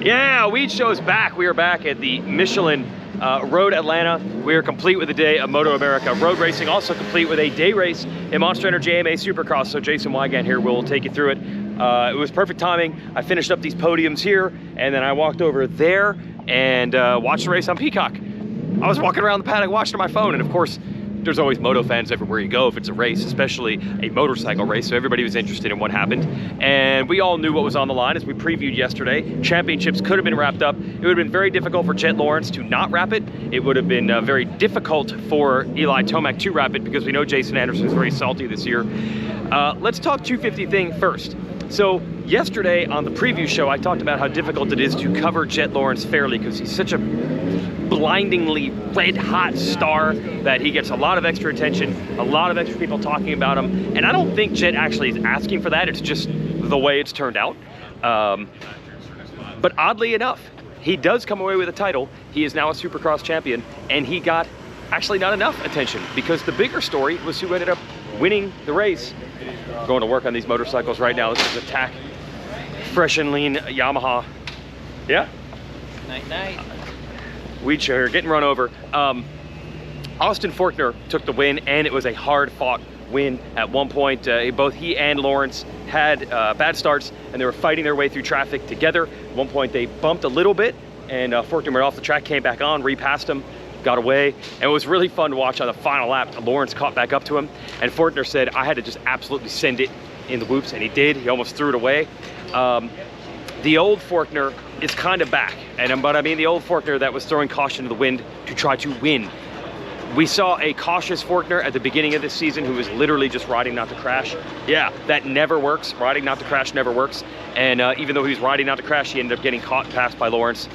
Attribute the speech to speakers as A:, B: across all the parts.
A: Yeah, Weege show's back. We are back at the Michelin Road Atlanta. We are complete with a day of MotoAmerica road racing, also complete with a day race in Monster Energy AMA Supercross. So Jason Weigandt here will take you through it. It was perfect timing. I finished up these podiums here, and then I walked over there and watched the race on Peacock. I was walking around the paddock watching my phone, and of course, there's always moto fans everywhere you go if it's a race, especially a motorcycle race, so everybody was interested in what happened. And we all knew what was on the line as we previewed yesterday. Championships could have been wrapped up. It would have been very difficult for Jett Lawrence to not wrap it. It would have been very difficult for Eli Tomac to wrap it because we know Jason Anderson is very salty this year. Let's talk 250 thing first. So yesterday on the preview show, I talked about how difficult it is to cover Jett Lawrence fairly because he's such a blindingly red hot star that he gets a lot of extra attention, a lot of extra people talking about him, and I don't think Jett actually is asking for that. It's just the way it's turned out. But oddly enough, he does come away with a title. He is now a Supercross champion, and he got actually not enough attention because the bigger story was who ended up winning the race. I'm going to work on these motorcycles right now. This is a tack, fresh and lean Yamaha. Yeah?
B: Night night.
A: Weege here, getting run over. Austin Forkner took the win, and it was a hard-fought win at one point. Both he and Lawrence had bad starts, and they were fighting their way through traffic together. At one point, they bumped a little bit, and Forkner went off the track, came back on, repassed him, got away. And it was really fun to watch on the final lap. Lawrence caught back up to him, and Forkner said, I had to just absolutely send it in the whoops, and he did. He almost threw it away. The old Forkner is kind of back, but I mean the old Forkner that was throwing caution to the wind to try to win. We saw a cautious Forkner at the beginning of this season who was literally just riding not to crash. Yeah, that never works. Riding not to crash never works. And even though he was riding not to crash, he ended up getting caught and passed by Lawrence.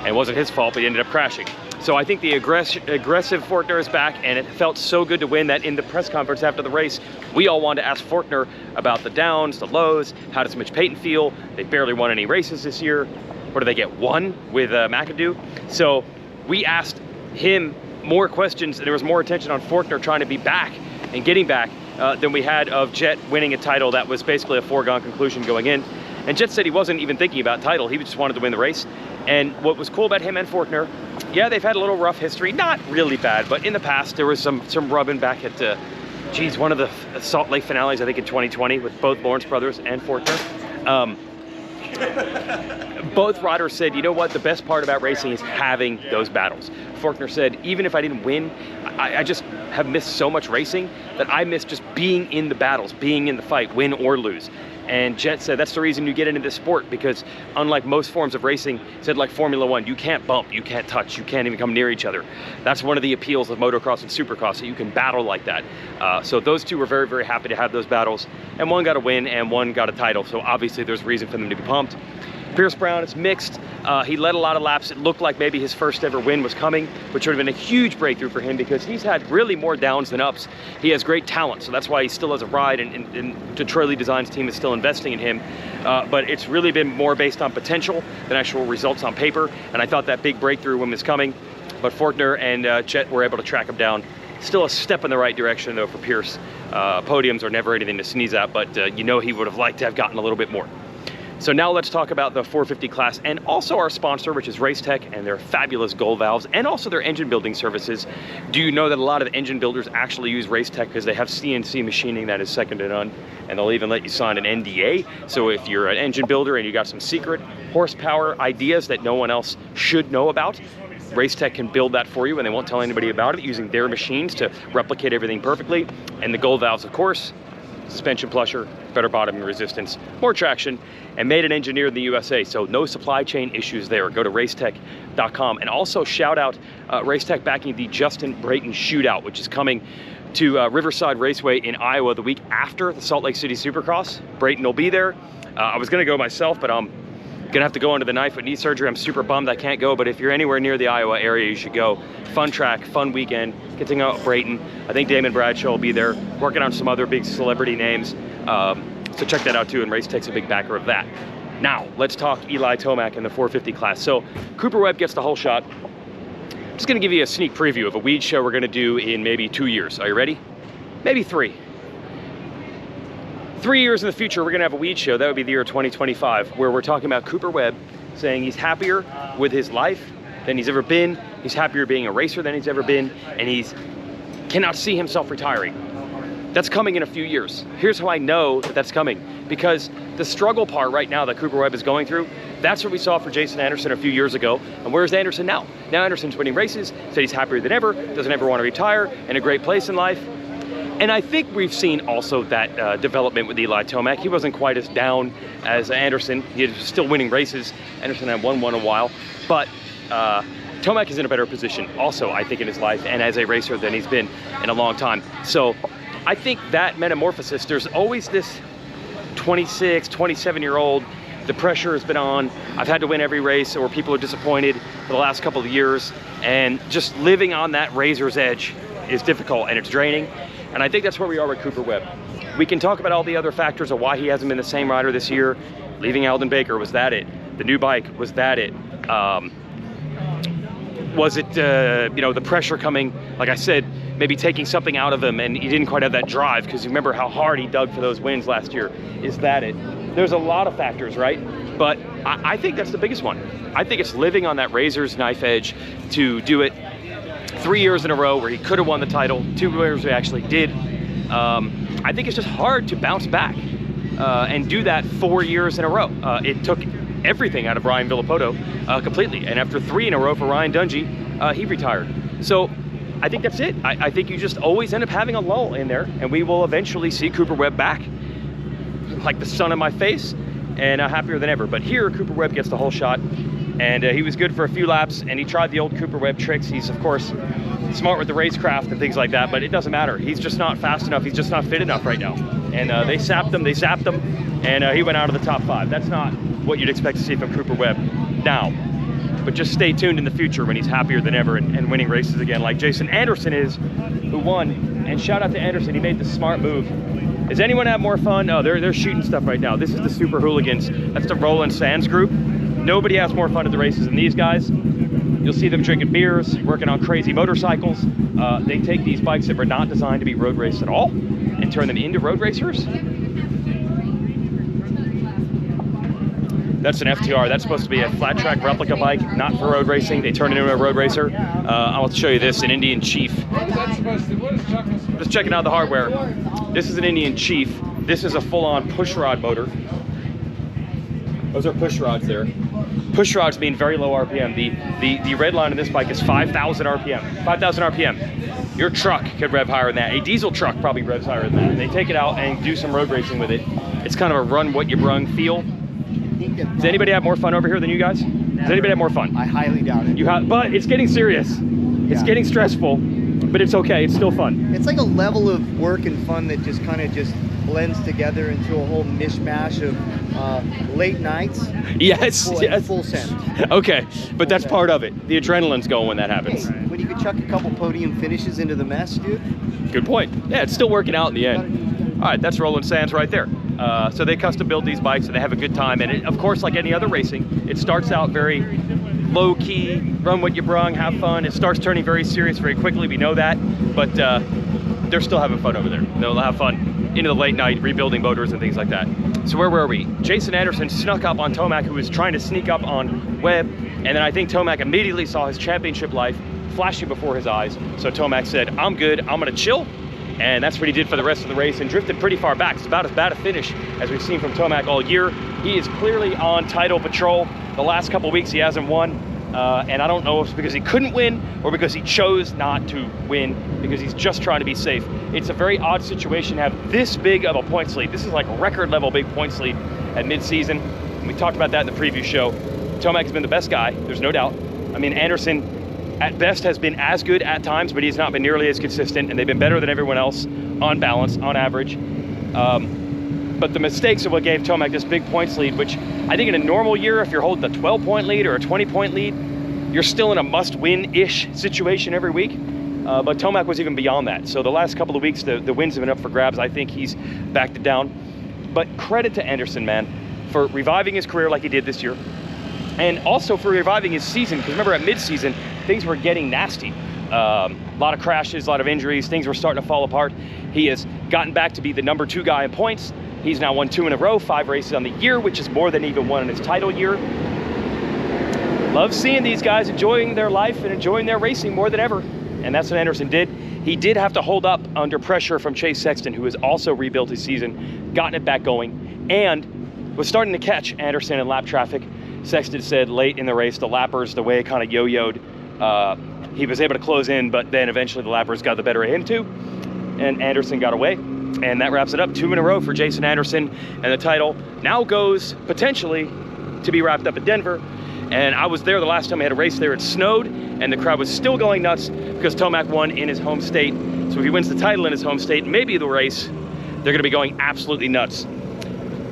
A: And it wasn't his fault, but he ended up crashing. So I think the aggressive Forkner is back, and it felt so good to win that in the press conference after the race, we all wanted to ask Forkner about the downs, the lows, how does Mitch Payton feel? They barely won any races this year. What did they get, one with McAdoo? So we asked him more questions, and there was more attention on Forkner trying to be back and getting back than we had of Jett winning a title that was basically a foregone conclusion going in. And Jett said he wasn't even thinking about title, he just wanted to win the race. And what was cool about him and Forkner, yeah, they've had a little rough history, not really bad, but in the past there was some rubbing back at, geez, one of the Salt Lake finales, I think in 2020, with both Lawrence brothers and Forkner. Both riders said, you know what, the best part about racing is having those battles. Forkner said, even if I didn't win, I just have missed so much racing that I miss just being in the battles, being in the fight, win or lose. And Jett said that's the reason you get into this sport, because unlike most forms of racing, said like Formula One, you can't bump, you can't touch, you can't even come near each other. That's one of the appeals of motocross and supercross, that you can battle like that. So those two were very, very happy to have those battles, and one got a win and one got a title. So obviously there's reason for them to be pumped. Pierce Brown, it's mixed. He led a lot of laps. It looked like maybe his first ever win was coming, which would have been a huge breakthrough for him because he's had really more downs than ups. He has great talent, so that's why he still has a ride, and Detroit Lee Design's team is still investing in him. But it's really been more based on potential than actual results on paper, and I thought that big breakthrough win was coming, but Forkner and Jett were able to track him down. Still a step in the right direction though for Pierce. Podiums are never anything to sneeze at, but you know he would have liked to have gotten a little bit more. So now let's talk about the 450 class and also our sponsor, which is Racetech, and their fabulous gold valves and also their engine building services. Do you know that a lot of engine builders actually use Racetech because they have CNC machining that is second to none, and they'll even let you sign an NDA. So if you're an engine builder and you got some secret horsepower ideas that no one else should know about, Racetech can build that for you, and they won't tell anybody about it, using their machines to replicate everything perfectly. And the gold valves, of course, suspension plusher, better bottoming resistance, more traction, and made and engineered in the USA, so no supply chain issues there. Go to racetech.com. And also shout out Racetech backing the Justin Brayton Shootout, which is coming to Riverside Raceway in Iowa the week after the Salt Lake City Supercross. Brayton will be there. I was gonna go myself, but I'm gonna have to go under the knife with knee surgery. I'm super bummed I can't go, but if you're anywhere near the Iowa area, you should go. Fun track, fun weekend, getting out with Brayton. I think Damon Bradshaw will be there, working on some other big celebrity names. So check that out too, and Racetech's a big backer of that. Now, let's talk Eli Tomac in the 450 class. So Cooper Webb gets the whole shot. I'm just gonna give you a sneak preview of a Weege show we're gonna do in maybe 2 years. Are you ready? Maybe 3. 3 years in the future, we're gonna have a Weege show. That would be the year 2025, where we're talking about Cooper Webb saying he's happier with his life than he's ever been. He's happier being a racer than he's ever been, and he's cannot see himself retiring. That's coming in a few years. Here's how I know that that's coming. Because the struggle part right now that Cooper Webb is going through, that's what we saw for Jason Anderson a few years ago. And where's Anderson now? Now Anderson's winning races, said he's happier than ever, doesn't ever want to retire, in a great place in life. And I think we've seen also that development with Eli Tomac. He wasn't quite as down as Anderson. He was still winning races. Anderson had won one a while. But Tomac is in a better position also, I think, in his life and as a racer than he's been in a long time. So I think that metamorphosis, there's always this 26, 27-year-old, the pressure has been on. I've had to win every race, or people are disappointed for the last couple of years. And just living on that razor's edge is difficult and it's draining. And I think that's where we are with Cooper Webb. We can talk about all the other factors of why he hasn't been the same rider this year. Leaving Alden Baker, was that it? The new bike, was that it? Was it, you know, the pressure coming, like I said, maybe taking something out of him and he didn't quite have that drive, because you remember how hard he dug for those wins last year. Is that it? There's a lot of factors, right? But I think that's the biggest one. I think it's living on that razor's knife edge to do it 3 years in a row where he could have won the title, 2 years he actually did. I think it's just hard to bounce back and do that 4 years in a row. It took everything out of Ryan Villopoto completely. And after 3 in a row for Ryan Dungey, he retired. So I think that's it. I think you just always end up having a lull in there, and we will eventually see Cooper Webb back like the sun on my face and happier than ever. But here, Cooper Webb gets the whole shot, and he was good for a few laps, and he tried the old Cooper Webb tricks. He's, of course, smart with the racecraft and things like that, but it doesn't matter. He's just not fast enough. He's just not fit enough right now. And they zapped him, and he went out of the top 5. That's not what you'd expect to see from Cooper Webb now. But just stay tuned in the future when he's happier than ever and winning races again, like Jason Anderson is, who won. And shout out to Anderson, he made the smart move. Does anyone have more fun? Oh, they're shooting stuff right now. This is the Super Hooligans. That's the Roland Sands group. Nobody has more fun at the races than these guys. You'll see them drinking beers, working on crazy motorcycles. They take these bikes that were not designed to be road raced at all and turn them into road racers. That's an FTR. That's supposed to be a flat track replica bike, not for road racing. They turn it into a road racer. I'll show you this, an Indian Chief. Just checking out the hardware. This is an Indian Chief. This is a full-on push rod motor. Those are push rods there. Push rods mean very low RPM. The red line on this bike is 5,000 RPM. 5,000 RPM. Your truck could rev higher than that. A diesel truck probably revs higher than that. They take it out and do some road racing with it. It's kind of a run what you brung feel. Does anybody have more fun over here than you guys? Does anybody have more fun?
B: I highly doubt it.
A: But it's getting serious. It's getting stressful, but it's okay. It's still fun.
B: It's like a level of work and fun that just kind of just blends together into a whole mishmash of late nights.
A: Yes, yes.
B: Full send.
A: Okay, but that's part of it. The adrenaline's going when that happens.
B: Hey, when you could chuck a couple podium finishes into the mess, dude.
A: Good point. Yeah, it's still working out in the end. All right, that's Roland Sands right there. So they custom build these bikes and they have a good time. And it, of course, like any other racing, it starts out very low key, run what you brung, have fun. It starts turning very serious very quickly, we know that. But they're still having fun over there. They'll have fun into the late night, rebuilding motors and things like that. So where were we? Jason Anderson snuck up on Tomac, who was trying to sneak up on Webb. And then I think Tomac immediately saw his championship life flashing before his eyes. So Tomac said, I'm good, I'm gonna chill. And that's what he did for the rest of the race and drifted pretty far back. It's about as bad a finish as we've seen from Tomac all year. He is clearly on title patrol. The last couple weeks he hasn't won. And I don't know if it's because he couldn't win or because he chose not to win, because he's just trying to be safe. It's a very odd situation to have this big of a points lead. This is like a record level big points lead at mid-season. And we talked about that in the preview show. Tomac has been the best guy, there's no doubt. I mean, Anderson at best has been as good at times, but he's not been nearly as consistent, and they've been better than everyone else on balance, on average. But the mistakes are what gave Tomac this big points lead, which I think in a normal year, if you're holding a 12-point lead or a 20-point lead, you're still in a must-win-ish situation every week. But Tomac was even beyond that. So the last couple of weeks, the wins have been up for grabs. I think he's backed it down. But credit to Anderson, man, for reviving his career like he did this year, and also for reviving his season, because remember at mid-season, things were getting nasty. A lot of crashes, a lot of injuries, things were starting to fall apart. He has gotten back to be the #2 guy in points. He's now won 2 in a row, 5 races on the year, which is more than he even won in his title year. love seeing these guys enjoying their life and enjoying their racing more than ever. And that's what Anderson did. He did have to hold up under pressure from Chase Sexton, who has also rebuilt his season, gotten it back going, and was starting to catch Anderson in lap traffic. Sexton said late in the race, the lappers, the way it kind of yo-yoed, he was able to close in, but then eventually the lappers got the better of him too, and Anderson got away. And that wraps it up. 2 in a row for Jason Anderson, and the title now goes potentially to be wrapped up at Denver. And I was there the last time we had a race there. It snowed, and the crowd was still going nuts because Tomac won in his home state. So if he wins the title in his home state, maybe the race, they're gonna be going absolutely nuts.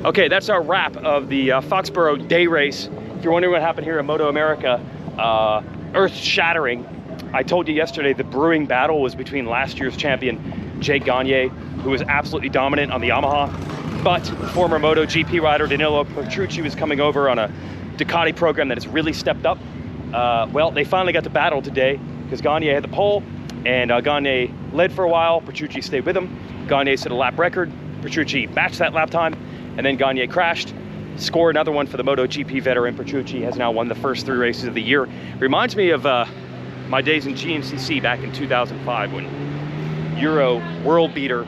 A: Okay, that's our wrap of the Foxboro day race. If you're wondering what happened here at MotoAmerica, earth-shattering. I told you yesterday the brewing battle was between last year's champion, Jake Gagne, who was absolutely dominant on the Yamaha, but former MotoGP rider Danilo Petrucci was coming over on a Ducati program that has really stepped up. Well, they finally got to battle today because Gagne had the pole, and Gagne led for a while. Petrucci stayed with him. Gagne set a lap record. Petrucci matched that lap time, and then Gagne crashed. Score another one for the MotoGP veteran. Petrucci has now won the first 3 races of the year. Reminds me of my days in GNCC back in 2005 when Euro world beater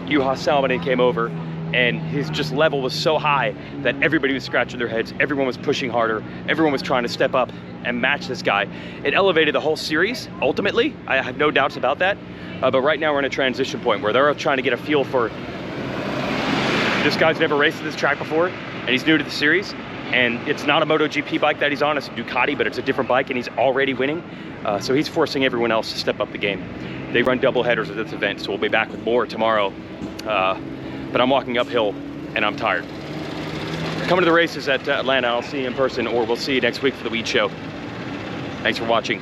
A: Juha Salminen came over, and his just level was so high that everybody was scratching their heads, everyone was pushing harder, everyone was trying to step up and match this guy. It elevated the whole series, ultimately. I have no doubts about that. But right now we're in a transition point where they're trying to get a feel for, this guy's never raced this track before, and he's new to the series, and it's not a MotoGP bike that he's on, it's a Ducati, but it's a different bike, and he's already winning. So he's forcing everyone else to step up the game. They run double headers at this event, so we'll be back with more tomorrow. But I'm walking uphill, and I'm tired. Coming to the races at Atlanta, I'll see you in person, or we'll see you next week for the Weege show. Thanks for watching.